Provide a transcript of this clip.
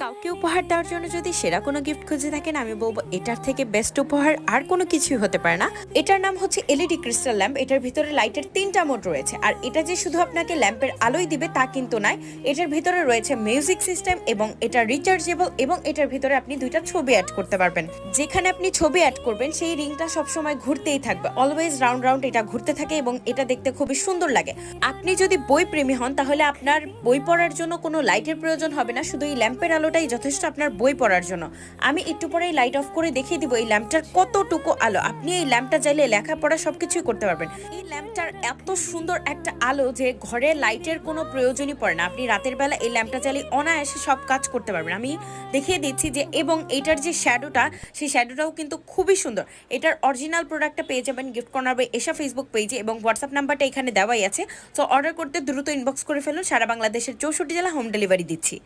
কাউকে উপহার দেওয়ার জন্য যদি সেরা কোনো গিফট খুঁজে থাকেন, আমি বলবো এটার থেকে বেস্ট উপহার আর কোনো কিছুই হতে পারে না। এটার নাম হচ্ছে এলইডি ক্রিস্টাল ল্যাম্প। এটার ভিতরে লাইটের 3টা মোড রয়েছে, আর এটা যে শুধু আপনাকে ল্যাম্পের আলোই দিবে তা কিন্তু নয়। এটার ভিতরে রয়েছে মিউজিক সিস্টেম এবং এটা রিচার্জেবল, এবং এটার ভিতরে আপনি 2টা ছবি অ্যাড করতে পারবেন। যেখানে আপনি ছবি অ্যাড করবেন সেই রিংটা সবসময় ঘুরতেই থাকবে, অলওয়েজ রাউন্ড রাউন্ড এটা ঘুরতে থাকে, এবং এটা দেখতে খুবই সুন্দর লাগে। আপনি যদি বই প্রেমী হন তাহলে আপনার বই পড়ার জন্য কোনো লাইটের প্রয়োজন হবে না, শুধু এই ল্যাম্পের আলোটাই যথেষ্ট আপনার বই পড়ার জন্য। আমি একটু পরেই লাইট অফ করে দেখিয়ে দিব এই ল্যাম্পটার কতটুকু আলো। আপনি এই ল্যাম্পটা চাইলে লেখাপড়া সবকিছুই করতে পারবেন। এই ল্যাম্পটার এত সুন্দর একটা আলো যে ঘরে লাইটের কোনো প্রয়োজনই পড়ে না। আপনি রাতের বেলা এই ল্যাম্পটা চাইলে অনায়াসে সব কাজ করতে পারবেন। আমি দেখিয়ে দিচ্ছি যে, এবং এটার যে শ্যাডোটা, সেই শ্যাডোটাও কিন্তু খুবই সুন্দর। এটার অরিজিনাল প্রোডাক্টটা পেয়ে যাবেন gift corner by Esha Facebook পেজে, এবং হোয়াটসঅ্যাপ নাম্বারটা এখানে দেওয়াই আছে। সো অর্ডার করতে দ্রুত ইনবক্স করে ফেলুন। সারা বাংলাদেশের 64 জেলা হোম ডেলিভারি দিচ্ছি।